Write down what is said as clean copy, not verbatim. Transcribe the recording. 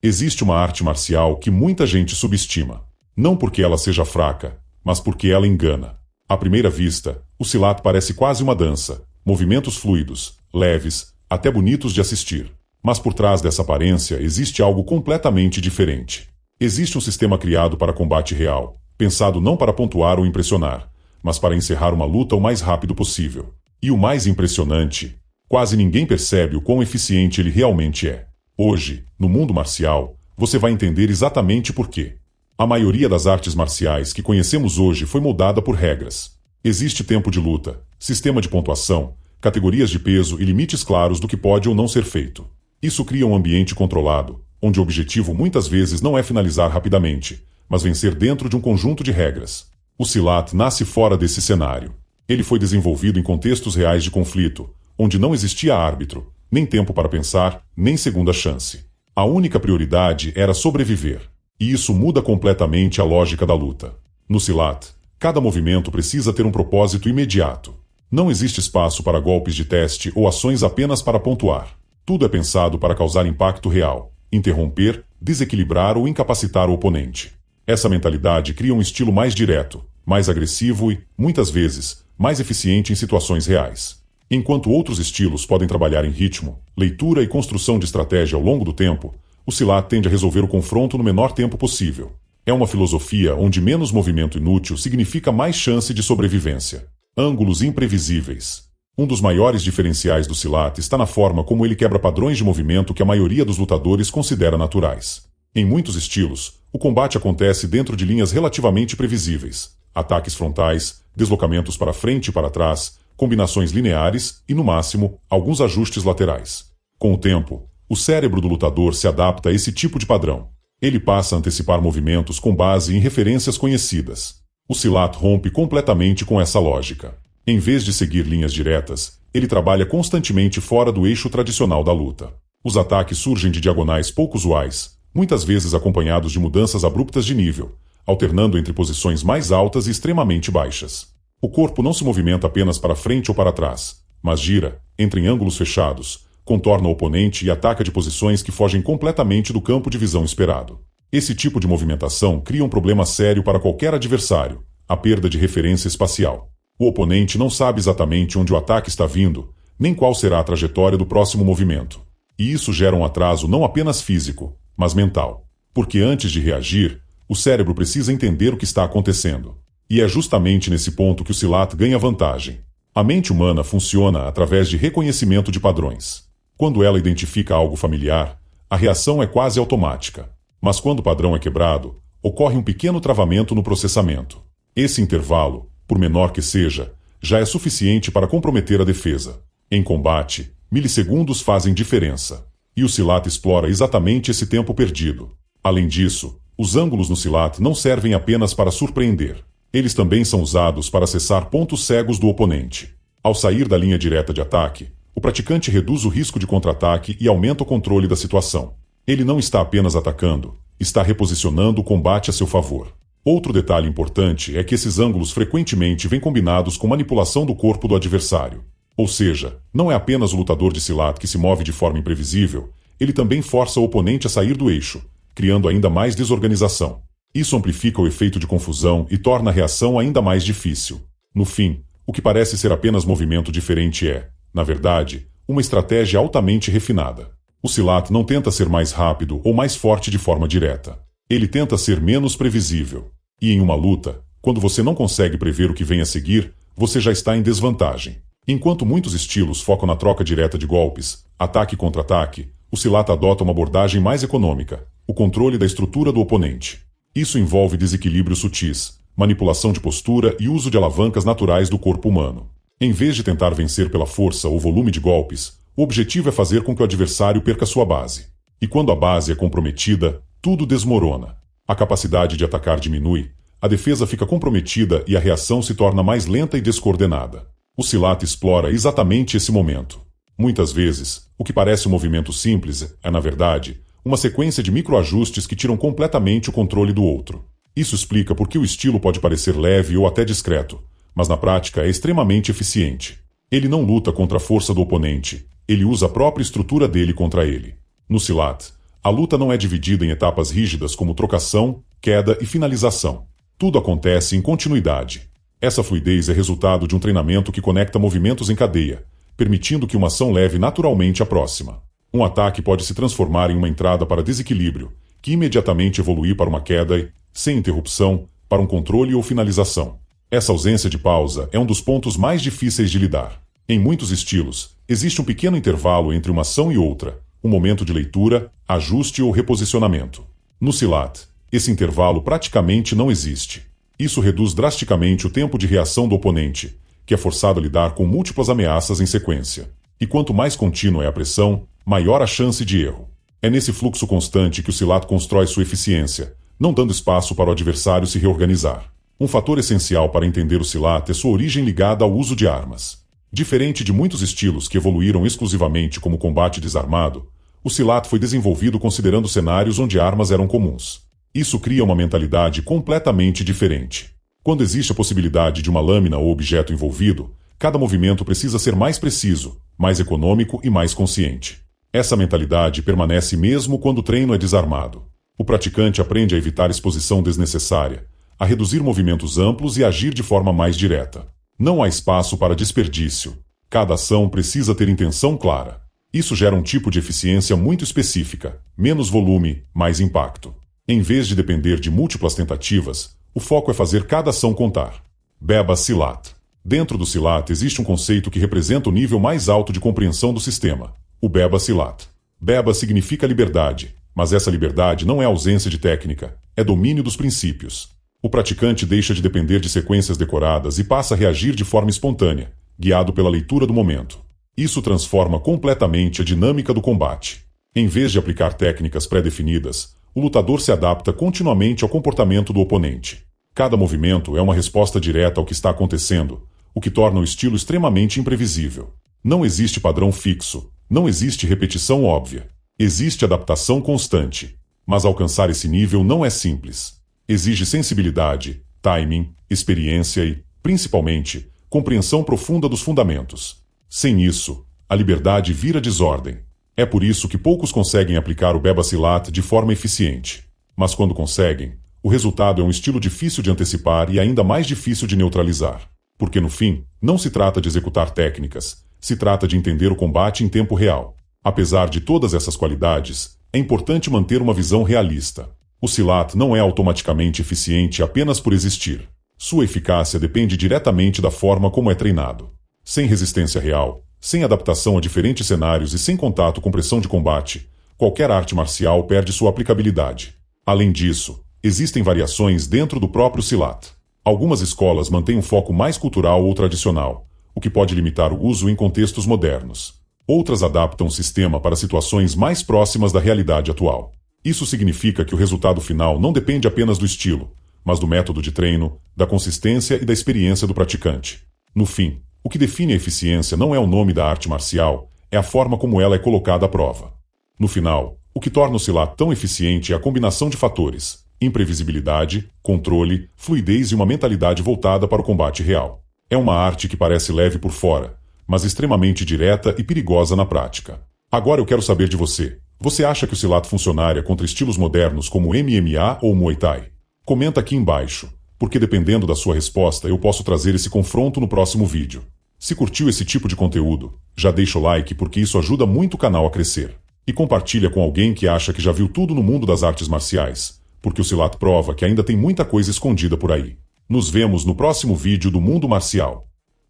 Existe uma arte marcial que muita gente subestima. Não porque ela seja fraca, mas porque ela engana. À primeira vista, o Silat parece quase uma dança, movimentos fluidos, leves, até bonitos de assistir. Mas por trás dessa aparência existe algo completamente diferente. Existe um sistema criado para combate real, pensado não para pontuar ou impressionar, mas para encerrar uma luta o mais rápido possível. E o mais impressionante, quase ninguém percebe o quão eficiente ele realmente é. Hoje, no mundo marcial, você vai entender exatamente por quê. A maioria das artes marciais que conhecemos hoje foi moldada por regras. Existe tempo de luta, sistema de pontuação, categorias de peso e limites claros do que pode ou não ser feito. Isso cria um ambiente controlado, onde o objetivo muitas vezes não é finalizar rapidamente, mas vencer dentro de um conjunto de regras. O Silat nasce fora desse cenário. Ele foi desenvolvido em contextos reais de conflito, onde não existia árbitro, nem tempo para pensar, nem segunda chance. A única prioridade era sobreviver. E isso muda completamente a lógica da luta. No Silat, cada movimento precisa ter um propósito imediato. Não existe espaço para golpes de teste ou ações apenas para pontuar. Tudo é pensado para causar impacto real, interromper, desequilibrar ou incapacitar o oponente. Essa mentalidade cria um estilo mais direto, mais agressivo e, muitas vezes, mais eficiente em situações reais. Enquanto outros estilos podem trabalhar em ritmo, leitura e construção de estratégia ao longo do tempo, o Silat tende a resolver o confronto no menor tempo possível. É uma filosofia onde menos movimento inútil significa mais chance de sobrevivência. Ângulos imprevisíveis. Um dos maiores diferenciais do Silat está na forma como ele quebra padrões de movimento que a maioria dos lutadores considera naturais. Em muitos estilos, o combate acontece dentro de linhas relativamente previsíveis. Ataques frontais, deslocamentos para frente e para trás, combinações lineares e, no máximo, alguns ajustes laterais. Com o tempo, o cérebro do lutador se adapta a esse tipo de padrão. Ele passa a antecipar movimentos com base em referências conhecidas. O Silat rompe completamente com essa lógica. Em vez de seguir linhas diretas, ele trabalha constantemente fora do eixo tradicional da luta. Os ataques surgem de diagonais pouco usuais, muitas vezes acompanhados de mudanças abruptas de nível, alternando entre posições mais altas e extremamente baixas. O corpo não se movimenta apenas para frente ou para trás, mas gira, entra em ângulos fechados, contorna o oponente e ataca de posições que fogem completamente do campo de visão esperado. Esse tipo de movimentação cria um problema sério para qualquer adversário, a perda de referência espacial. O oponente não sabe exatamente onde o ataque está vindo, nem qual será a trajetória do próximo movimento. E isso gera um atraso não apenas físico, mas mental. Porque antes de reagir, o cérebro precisa entender o que está acontecendo. E é justamente nesse ponto que o Silat ganha vantagem. A mente humana funciona através de reconhecimento de padrões. Quando ela identifica algo familiar, a reação é quase automática. Mas quando o padrão é quebrado, ocorre um pequeno travamento no processamento. Esse intervalo, por menor que seja, já é suficiente para comprometer a defesa. Em combate, milissegundos fazem diferença. E o Silat explora exatamente esse tempo perdido. Além disso, os ângulos no Silat não servem apenas para surpreender. Eles também são usados para acessar pontos cegos do oponente. Ao sair da linha direta de ataque, o praticante reduz o risco de contra-ataque e aumenta o controle da situação. Ele não está apenas atacando, está reposicionando o combate a seu favor. Outro detalhe importante é que esses ângulos frequentemente vêm combinados com manipulação do corpo do adversário. Ou seja, não é apenas o lutador de Silat que se move de forma imprevisível, ele também força o oponente a sair do eixo, criando ainda mais desorganização. Isso amplifica o efeito de confusão e torna a reação ainda mais difícil. No fim, o que parece ser apenas movimento diferente é, na verdade, uma estratégia altamente refinada. O Silat não tenta ser mais rápido ou mais forte de forma direta. Ele tenta ser menos previsível. E em uma luta, quando você não consegue prever o que vem a seguir, você já está em desvantagem. Enquanto muitos estilos focam na troca direta de golpes, ataque e contra-ataque, o Silat adota uma abordagem mais econômica, o controle da estrutura do oponente. Isso envolve desequilíbrios sutis, manipulação de postura e uso de alavancas naturais do corpo humano. Em vez de tentar vencer pela força ou volume de golpes, o objetivo é fazer com que o adversário perca sua base. E quando a base é comprometida, tudo desmorona. A capacidade de atacar diminui, a defesa fica comprometida e a reação se torna mais lenta e descoordenada. O Silat explora exatamente esse momento. Muitas vezes, o que parece um movimento simples é, na verdade, uma sequência de microajustes que tiram completamente o controle do outro. Isso explica por que o estilo pode parecer leve ou até discreto, mas na prática é extremamente eficiente. Ele não luta contra a força do oponente, ele usa a própria estrutura dele contra ele. No Silat, A luta não é dividida em etapas rígidas como trocação, queda e finalização. Tudo acontece em continuidade. Essa fluidez é resultado de um treinamento que conecta movimentos em cadeia, permitindo que uma ação leve naturalmente à próxima. Um ataque pode se transformar em uma entrada para desequilíbrio, que imediatamente evolui para uma queda e, sem interrupção, para um controle ou finalização. Essa ausência de pausa é um dos pontos mais difíceis de lidar. Em muitos estilos, existe um pequeno intervalo entre uma ação e outra, um momento de leitura, ajuste ou reposicionamento. No Silat, esse intervalo praticamente não existe. Isso reduz drasticamente o tempo de reação do oponente, que é forçado a lidar com múltiplas ameaças em sequência. E quanto mais contínua é a pressão, maior a chance de erro. É nesse fluxo constante que o Silat constrói sua eficiência, não dando espaço para o adversário se reorganizar. Um fator essencial para entender o Silat é sua origem ligada ao uso de armas. Diferente de muitos estilos que evoluíram exclusivamente como combate desarmado, o Silat foi desenvolvido considerando cenários onde armas eram comuns. Isso cria uma mentalidade completamente diferente. Quando existe a possibilidade de uma lâmina ou objeto envolvido, cada movimento precisa ser mais preciso, mais econômico e mais consciente. Essa mentalidade permanece mesmo quando o treino é desarmado. O praticante aprende a evitar exposição desnecessária, a reduzir movimentos amplos e agir de forma mais direta. Não há espaço para desperdício. Cada ação precisa ter intenção clara. Isso gera um tipo de eficiência muito específica, menos volume, mais impacto. Em vez de depender de múltiplas tentativas, o foco é fazer cada ação contar. Beba Silat. Dentro do Silat existe um conceito que representa o nível mais alto de compreensão do sistema, o Beba Silat. Beba significa liberdade, mas essa liberdade não é ausência de técnica, é domínio dos princípios. O praticante deixa de depender de sequências decoradas e passa a reagir de forma espontânea, guiado pela leitura do momento. Isso transforma completamente a dinâmica do combate. Em vez de aplicar técnicas pré-definidas, o lutador se adapta continuamente ao comportamento do oponente. Cada movimento é uma resposta direta ao que está acontecendo, o que torna o estilo extremamente imprevisível. Não existe padrão fixo, não existe repetição óbvia. Existe adaptação constante. Mas alcançar esse nível não é simples. Exige sensibilidade, timing, experiência e, principalmente, compreensão profunda dos fundamentos. Sem isso, a liberdade vira desordem. É por isso que poucos conseguem aplicar o Beba Silat de forma eficiente. Mas quando conseguem, o resultado é um estilo difícil de antecipar e ainda mais difícil de neutralizar. Porque no fim, não se trata de executar técnicas, se trata de entender o combate em tempo real. Apesar de todas essas qualidades, é importante manter uma visão realista. O Silat não é automaticamente eficiente apenas por existir. Sua eficácia depende diretamente da forma como é treinado. Sem resistência real, sem adaptação a diferentes cenários e sem contato com pressão de combate, qualquer arte marcial perde sua aplicabilidade. Além disso, existem variações dentro do próprio Silat. Algumas escolas mantêm um foco mais cultural ou tradicional, o que pode limitar o uso em contextos modernos. Outras adaptam o sistema para situações mais próximas da realidade atual. Isso significa que o resultado final não depende apenas do estilo, mas do método de treino, da consistência e da experiência do praticante. No fim, o que define a eficiência não é o nome da arte marcial, é a forma como ela é colocada à prova. No final, o que torna o Silat tão eficiente é a combinação de fatores: imprevisibilidade, controle, fluidez e uma mentalidade voltada para o combate real. É uma arte que parece leve por fora, mas extremamente direta e perigosa na prática. Agora eu quero saber de você. Você acha que o Silat funcionaria contra estilos modernos como MMA ou Muay Thai? Comenta aqui embaixo, porque dependendo da sua resposta eu posso trazer esse confronto no próximo vídeo. Se curtiu esse tipo de conteúdo, já deixa o like porque isso ajuda muito o canal a crescer. E compartilha com alguém que acha que já viu tudo no mundo das artes marciais, porque o Silat prova que ainda tem muita coisa escondida por aí. Nos vemos no próximo vídeo do Mundo Marcial.